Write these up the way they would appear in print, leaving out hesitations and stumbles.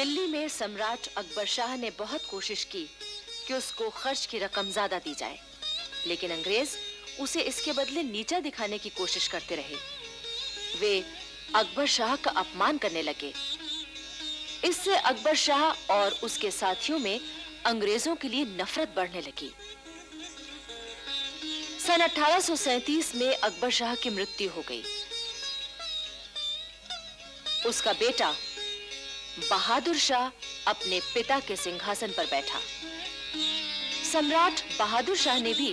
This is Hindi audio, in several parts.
दिल्ली में सम्राट अकबर शाह ने बहुत कोशिश की कि उसको खर्च की रकम ज्यादा दी जाए, लेकिन अंग्रेज उसे इसके बदले नीचा दिखाने की कोशिश करते रहे। वे अकबर शाह का अपमान करने लगे। इससे अकबर शाह और उसके साथियों में अंग्रेजों के लिए नफरत बढ़ने लगी। सन 1837 में अकबर शाह की मृत्यु हो गई। उसका बेटा बहादुर शाह अपने पिता के सिंहासन पर बैठा। सम्राट बहादुर शाह ने भी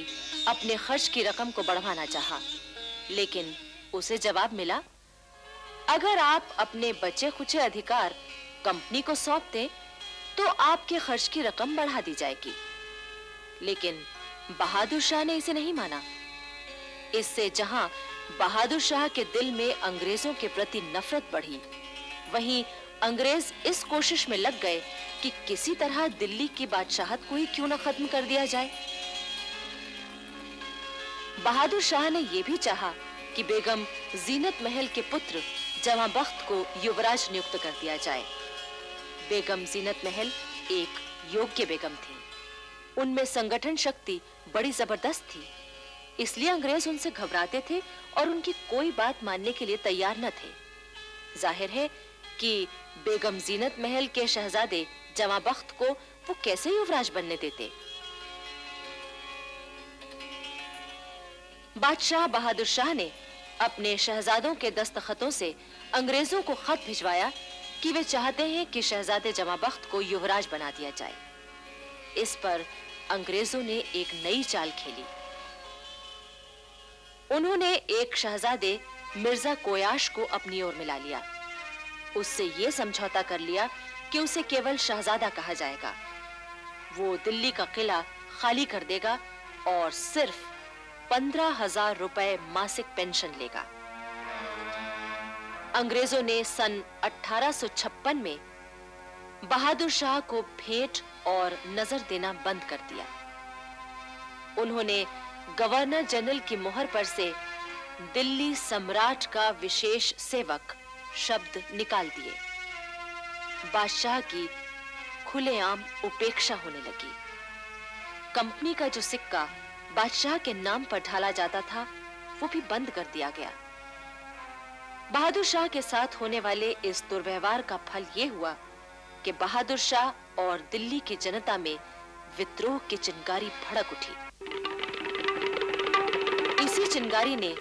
अपने खर्च की रकम को बढ़ाना चाहा, लेकिन उसे जवाब मिला, अगर आप अपने बचे खुचे अधिकार कंपनी को सौंप दें तो आपके खर्च की रकम बढ़ा दी जाएगी। लेकिन बहादुर शाह ने इसे नहीं माना। इससे जहां बहादुर शाह के दिल में अंग्रेजों के प्रति नफरत बढ़ी, वहीं अंग्रेज इस कोशिश में लग गए कि किसी तरह दिल्ली की बादशाहत को ही क्यों न खत्म कर दिया जाए। बहादुर शाह ने यह भी चाहा कि बेगम जीनत महल के पुत्र जवां बख्त को युवराज नियुक्त कर दिया जाए। बेगम जीनत महल एक योग्य बेगम थी। उनमें संगठन शक्ति बड़ी जबरदस्त थी, इसलिए अंग्रेज उनसे घबराते थे और उनकी कोई बात मानने के लिए तैयार न थे। जाहिर है कि बेगम जीनत महल के शहजादे जवां बख्त को वो कैसे युवराज बनने देते। बादशाह बहादुर शाह ने अपने शहजादों के दस्तखतों से अंग्रेजों को खत भिजवाया कि वे चाहते हैं कि शहजादे जवां बख्त को युवराज बना दिया जाए। इस पर अंग्रेजों ने एक नई चाल खेली। उन्होंने एक शहजादे मिर्जा कोयाश को अपनी ओर मिला लिया। उससे यह समझौता कर लिया कि उसे केवल शहजादा कहा जाएगा। वो दिल्ली का किला खाली कर देगा और सिर्फ 15,000 रुपए मासिक पेंशन लेगा। अंग्रेजों ने सन 1856 में बहादुर शाह को भेंट और नजर देना बंद कर दिया। उन्होंने गवर्नर जनरल की मोहर पर से दिल्ली सम्राट का विशेष सेवक शब्द निकाल दिए। बादशाह की खुलेआम उपेक्षा होने लगी। कंपनी का जो सिक्का बादशाह के नाम पर ढाला जाता था, वो भी बंद कर दिया गया। बहादुर शाह के साथ होने वाले इस दुर्व्यवहार का फल ये हुआ कि बहादुर शाह और दिल्ली की जनता में विद्रोह की चिंगारी भड़क उठी। इसी चिंगारी ने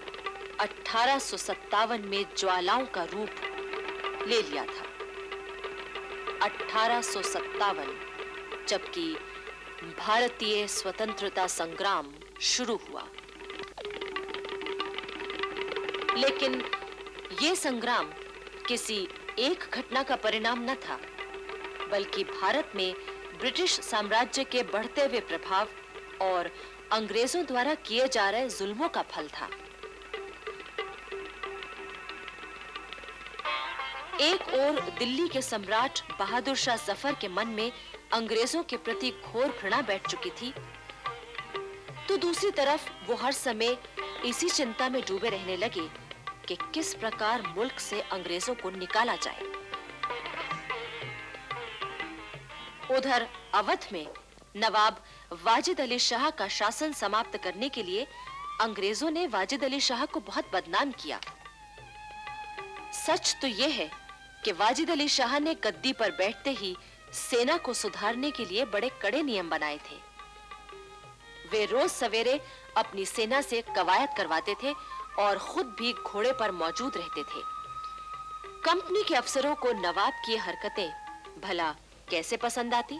1857 में ज्वालाओं का रूप ले लिया था। 1857, जबकि भारतीय स्वतंत्रता संग्राम शुरू हुआ। लेकिन यह संग्राम किसी एक घटना का परिणाम न था, बल्कि भारत में ब्रिटिश साम्राज्य के बढ़ते हुए प्रभाव और अंग्रेजों द्वारा किए जा रहे जुल्मों का फल था। एक ओर दिल्ली के सम्राट बहादुर शाह जफर के मन में अंग्रेजों के प्रति घोर घृणा बैठ चुकी थी, तो दूसरी तरफ वो हर समय इसी चिंता में डूबे रहने लगे कि किस प्रकार मुल्क से अंग्रेजों को निकाला जाए। उधर अवध में नवाब वाजिद अली शाह का शासन समाप्त करने के लिए अंग्रेजों ने वाजिद अली शाह को बहुत बदनाम किया। सच तो यह है कि वाजिद अली शाह ने गद्दी पर बैठते ही सेना को सुधारने के लिए बड़े कड़े नियम बनाए थे। वे रोज सवेरे अपनी सेना से कवायद करवाते थे और खुद भी घोड़े पर मौजूद रहते थे। कंपनी के अफसरों को नवाब की हरकतें भला कैसे पसंद आती?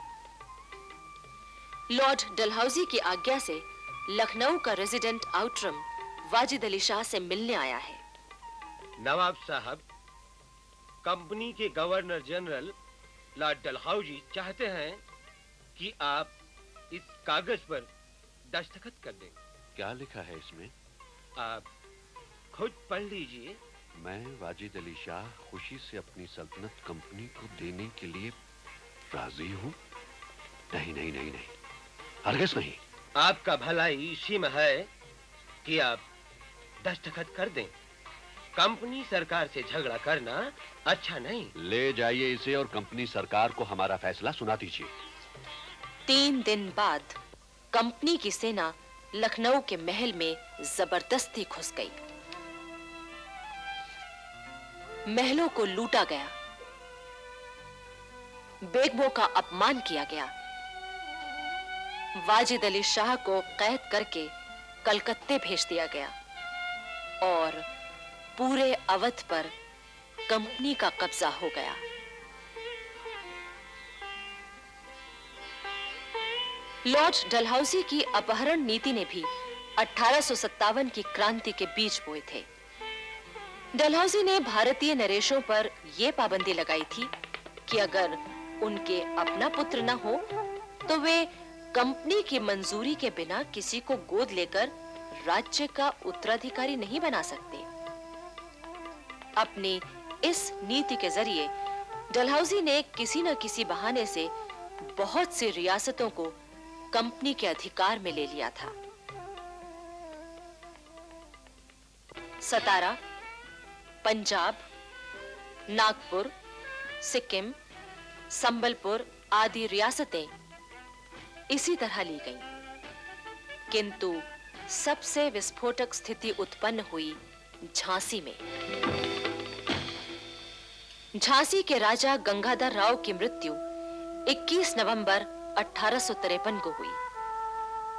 लॉर्ड डलहौजी की आज्ञा से लखनऊ का रेजिडेंट आउटरम वाजिद अली शाह से मिलने आया है। नवाब साहब, कंपनी के गवर्नर जनरल लॉर्ड डलहौजी चाहते हैं कि आप इस कागज पर दस्तखत कर दें। क्या लिखा है इसमें? आप खुद पढ़ लीजिए। मैं वाजिद अली शाह खुशी से अपनी सल्तनत कंपनी को देने के लिए राजी हूँ। नहीं नहीं नहीं नहीं, हरगिज़ नहीं। आपका भलाई इसी में है कि आप दस्तखत कर दें। कंपनी सरकार से झगड़ा करना अच्छा नहीं। ले जाइए इसे और कंपनी सरकार को हमारा फैसला सुना दीजिए। 3 दिन बाद कंपनी की सेना लखनऊ के महल में जबरदस्ती घुस गई। महलों को लूटा गया, बेगमों का अपमान किया गया, वाजिद अली शाह को कैद करके कलकत्ते भेज दिया गया और पूरे अवध पर कंपनी का कब्जा हो गया। लॉर्ड डलहौजी की अपहरण नीति ने भी 1857 की क्रांति के बीज बोए थे। डलहौजी ने भारतीय नरेशों पर यह पाबंदी लगाई थी कि अगर उनके अपना पुत्र न हो तो वे कंपनी की मंजूरी के बिना किसी को गोद लेकर राज्य का उत्तराधिकारी नहीं बना सकते। अपनी इस नीति के जरिए डलहौजी ने किसी न किसी बहाने से बहुत सी रियासतों को कंपनी के अधिकार में ले लिया था। सतारा, पंजाब, नागपुर, सिक्किम, संबलपुर आदि रियासतें इसी तरह ली गईं। किंतु सबसे विस्फोटक स्थिति उत्पन्न हुई झांसी में। झांसी के राजा गंगाधर राव की मृत्यु 21 नवंबर 1853 को हुई।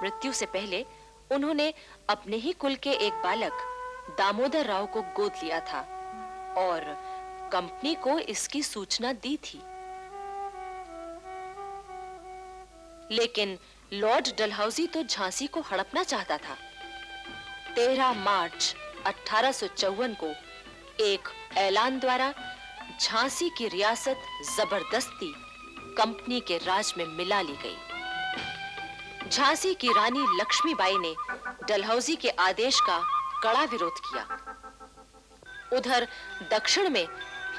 मृत्यु से पहले उन्होंने अपने ही कुल के एक बालक दामोदर राव को गोद लिया था और कंपनी को इसकी सूचना दी थी। लेकिन लॉर्ड डलहौजी तो झांसी को हड़पना चाहता था। 13 मार्च 1854 को एक ऐलान द्वारा झांसी की रियासत जबरदस्ती कंपनी के राज में मिला ली गई। झांसी की रानी लक्ष्मीबाई ने डलहौजी के आदेश का कड़ा विरोध किया। उधर दक्षिण में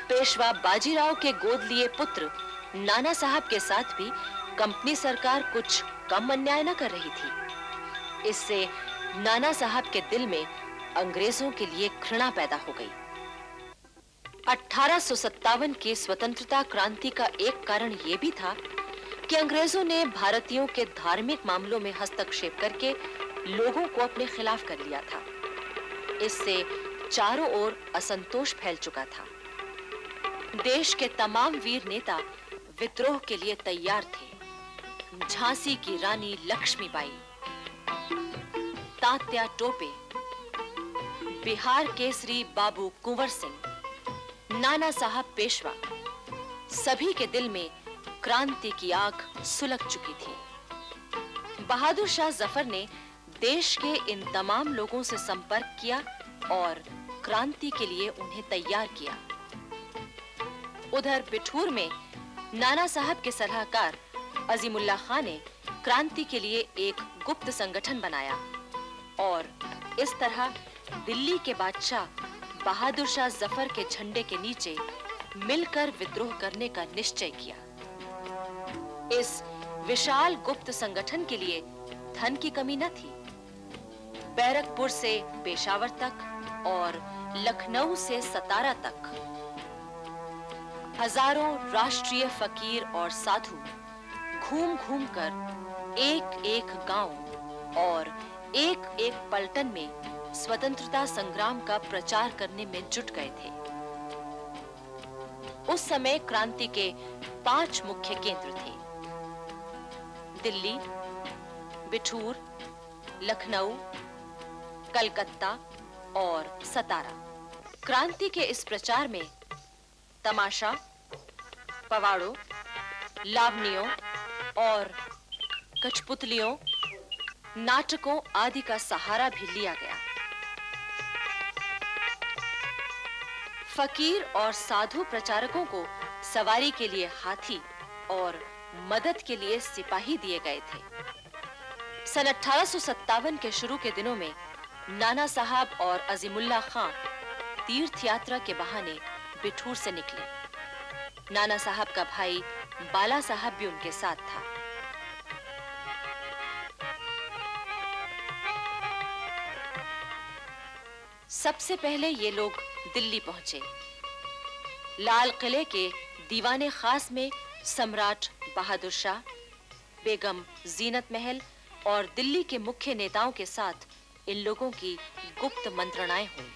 पेशवा बाजीराव के गोद लिए पुत्र नाना साहब के साथ भी कंपनी सरकार कुछ कम अन्याय न कर रही थी। इससे नाना साहब के दिल में अंग्रेजों के लिए घृणा पैदा हो गई। 1857 की स्वतंत्रता क्रांति का एक कारण यह भी था कि अंग्रेजों ने भारतीयों के धार्मिक मामलों में हस्तक्षेप करके लोगों को अपने खिलाफ कर लिया था। इससे चारों ओर असंतोष फैल चुका था। देश के तमाम वीर नेता विद्रोह के लिए तैयार थे। झांसी की रानी लक्ष्मीबाई, तात्या टोपे, बिहार केसरी बाबू कुंवर सिंह, नाना साहब पेशवा, सभी के दिल में क्रांति की आग सुलग चुकी थी। बहादुर शाह जफर ने देश के इन तमाम लोगों से संपर्क किया और क्रांति के लिए उन्हें तैयार किया। उधर बिठूर में नाना साहब के सलाहकार अजीमुल्लाह खान ने क्रांति के लिए एक गुप्त संगठन बनाया और इस तरह दिल्ली के बादशाह बहादुर शाह जफर के झंडे के नीचे मिलकर विद्रोह करने का निश्चय किया। इस विशाल गुप्त संगठन के लिए धन की कमी न थी। बैरकपुर से पेशावर तक और लखनऊ से सतारा तक हजारों राष्ट्रीय फकीर और साधु घूम-घूम कर एक-एक गांव और एक-एक पलटन में स्वतंत्रता संग्राम का प्रचार करने में जुट गए थे। उस समय क्रांति के 5 मुख्य केंद्र थे: दिल्ली, बिठूर, लखनऊ, कलकत्ता और सतारा। क्रांति के इस प्रचार में तमाशा, पवाड़ों, लावनियों और कठपुतलियों, नाटकों आदि का सहारा भी लिया गया। फकीर और साधु प्रचारकों को सवारी के लिए हाथी और मदद के लिए सिपाही दिए गए थे। सन 1857 के शुरू के दिनों में नाना साहब और अजीमुल्लाह खां तीर्थ यात्रा के बहाने बिठूर से निकले। नाना साहब का भाई बाला साहब भी उनके साथ था। सबसे पहले ये लोग दिल्ली पहुंचे। लाल किले के दीवाने खास में सम्राट बहादुर शाह, बेगम जीनत महल और दिल्ली के मुख्य नेताओं के साथ इन लोगों की गुप्त मंत्रणाएं हुई।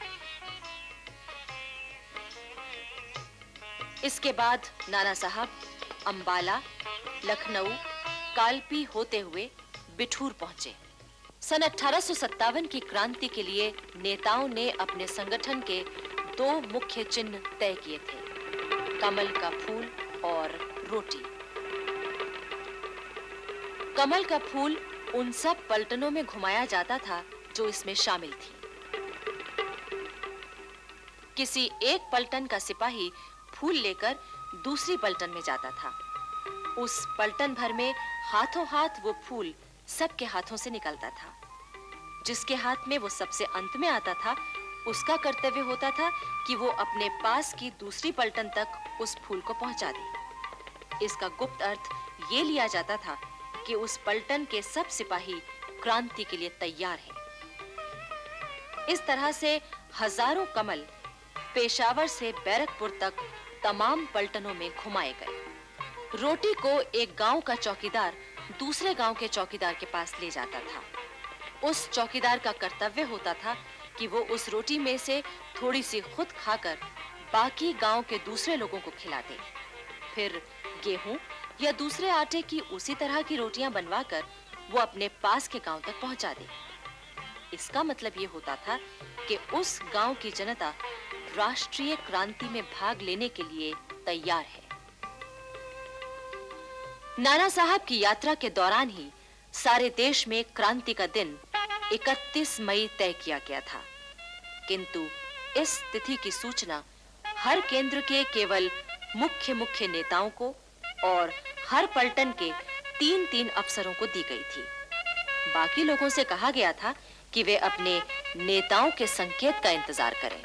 इसके बाद नाना साहब अंबाला, लखनऊ, कालपी होते हुए बिठूर पहुंचे। सन 1857 की क्रांति के लिए नेताओं ने अपने संगठन के 2 मुख्य चिन्ह तय किए थे, कमल का फूल और रोटी। कमल का फूल उन सब पलटनों में घुमाया जाता था जो इसमें शामिल थी। किसी एक पलटन का सिपाही फूल लेकर दूसरी पलटन में जाता था। उस पलटन भर में हाथों हाथ वो फूल सबके हाथों से निकलता था। जिसके हाथ में वो सबसे अंत में आता था, उसका कर्तव्य होता था कि वो अपने पास की दूसरी पलटन तक उस फूल को पहुंचा दे। इसका गुप्त अर्थ ये लिया जाता था कि उस पलटन के सब सिपाही क्रांति के लिए तैयार हैं। इस तरह से हजारों कमल पेशावर से बैरकपुर तक तमाम पलटनों में घुमाए गए। रोटी को एक गांव का चौकीदार दूसरे गांव के चौकीदार के पास ले जाता था। उस चौकीदार का कर्तव्य होता था कि वो उस रोटी में से थोड़ी सी खुद खाकर बाकी गांव के दूसरे लोगों को खिला दे। फिर गेहूं या दूसरे आटे की उसी तरह की रोटियां बनवाकर वो अपने पास के गांव तक पहुंचा दे। इसका मतलब ये होता था कि उस गांव की जनता राष्ट्रीय क्रांति में भाग लेने के लिए तैयार है। नाना साहब की यात्रा के दौरान ही सारे देश में क्रांति का दिन 31 मई तय किया गया था, किंतु इस तिथि की सूचना हर केंद्र के केवल मुख्य नेताओं को और हर पलटन के 3-3 अफसरों को दी गई थी। बाकी लोगों से कहा गया था कि वे अपने नेताओं के संकेत का इंतजार करें।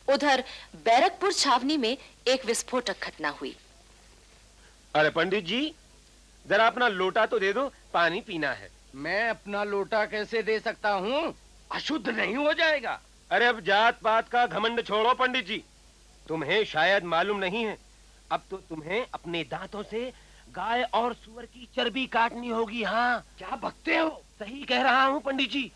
उधर बैरकपुर छावनी में एक विस्फोटक घटना हुई। अरे पंडित जी, जरा अपना लोटा तो दे दो, पानी पीना है। मैं अपना लोटा कैसे दे सकता हूँ? अशुद्ध नहीं हो जाएगा। अरे अब जात पात का घमंड छोड़ो पंडित जी। तुम्हें शायद मालूम नहीं है, अब तो तुम्हें अपने दांतों से गाय और सुअर की चर्बी काटनी होगी। हाँ, क्या बकते हो? सही कह रहा हूँ पंडित जी।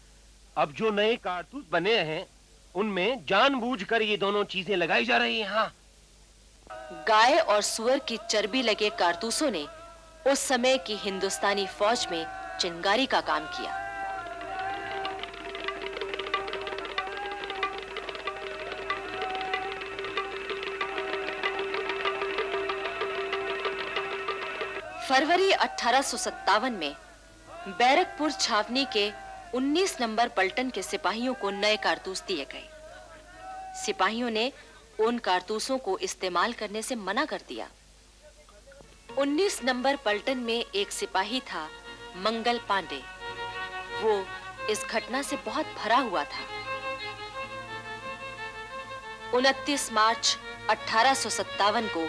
अब जो नए कारतूस बने हैं, उनमें जानबूझकर ये दोनों चीजें लगाई जा रही हैं। हाँ, गाय और सुअर की चर्बी लगे कारतूसों ने उस समय की हिंदुस्तानी फौज में चिंगारी का काम किया। फरवरी 1857 में बैरकपुर छावनी के 19 नंबर पलटन के सिपाहियों को नए कारतूस दिए गए। सिपाहियों ने उन कारतूसों को इस्तेमाल करने से मना कर दिया। 19 नंबर पलटन में एक सिपाही था, मंगल पांडे। वो इस घटना से बहुत भरा हुआ था। 29 मार्च 1857 को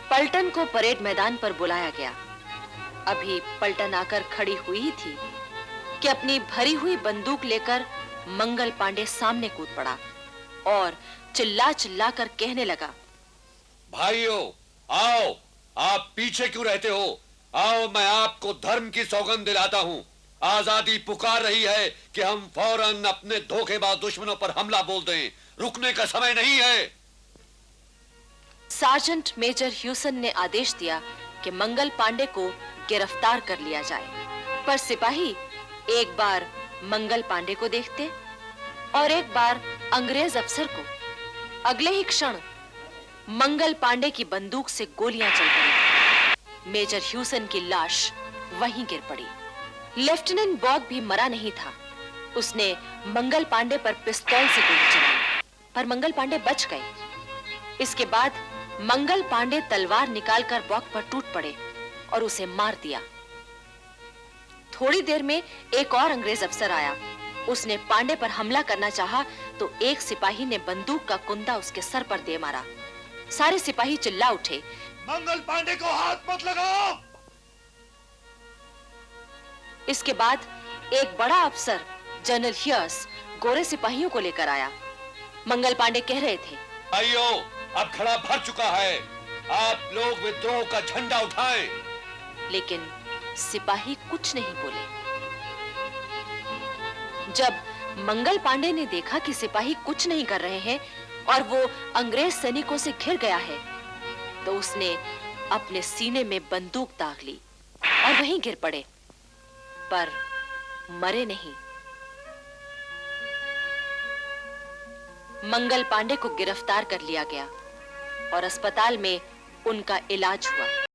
पलटन को परेड मैदान पर बुलाया गया। अभी पलटन आकर खड़ी हुई ही थी कि अपनी भरी हुई बंदूक लेकर मंगल पांडे सामने कूद पड़ा और चिल्ला कर कहने लगा, भाइयों आओ, आप पीछे क्यों रहते हो? आओ, मैं आपको धर्म की सौगंध दिलाता हूँ। आजादी पुकार रही है कि हम फौरन अपने धोखेबाज दुश्मनों पर हमला बोल दें। रुकने का समय नहीं है। सार्जेंट मेजर ह्यूसन ने आदेश दिया कि मंगल पांडे को गिरफ्तार कर लिया जाए, पर सिपाही एक बार मंगल पांडे को देखते और एक बार अंग्रेज अफसर को। अगले ही क्षण मंगल पांडे की बंदूक से गोलियां चल पड़ी। मेजर ह्यूसन की लाश वहीं गिर पड़ी। लेफ्टिनेंट बॉग भी मरा नहीं था। उसने मंगल पांडे पर पिस्तौल से गोली चलाई, पर मंगल पांडे बच गए। इसके बाद मंगल पांडे तलवार निकालकर बॉग पर टूट पड़े और उसे मार दिया। थोड़ी देर में एक और अंग्रेज अफसर आया। उसने पांडे पर हमला करना चाहा तो एक सिपाही ने बंदूक का कुंदा उसके सर पर दे मारा। सारे सिपाही चिल्ला उठे, मंगल पांडे को हाथ मत लगाओ। इसके बाद एक बड़ा अफसर जनरल हियर्स गोरे सिपाहियों को लेकर आया। मंगल पांडे कह रहे थे, भाइयों, अब खड़ा भर चुका है, आप लोग विद्रोह का झंडा उठाएं। लेकिन सिपाही कुछ नहीं बोले। जब मंगल पांडे ने देखा कि सिपाही कुछ नहीं कर रहे हैं और वो अंग्रेज सैनिकों से घिर गया है, तो उसने अपने सीने में बंदूक दाग ली और वहीं गिर पड़े, पर मरे नहीं। मंगल पांडे को गिरफ्तार कर लिया गया और अस्पताल में उनका इलाज हुआ।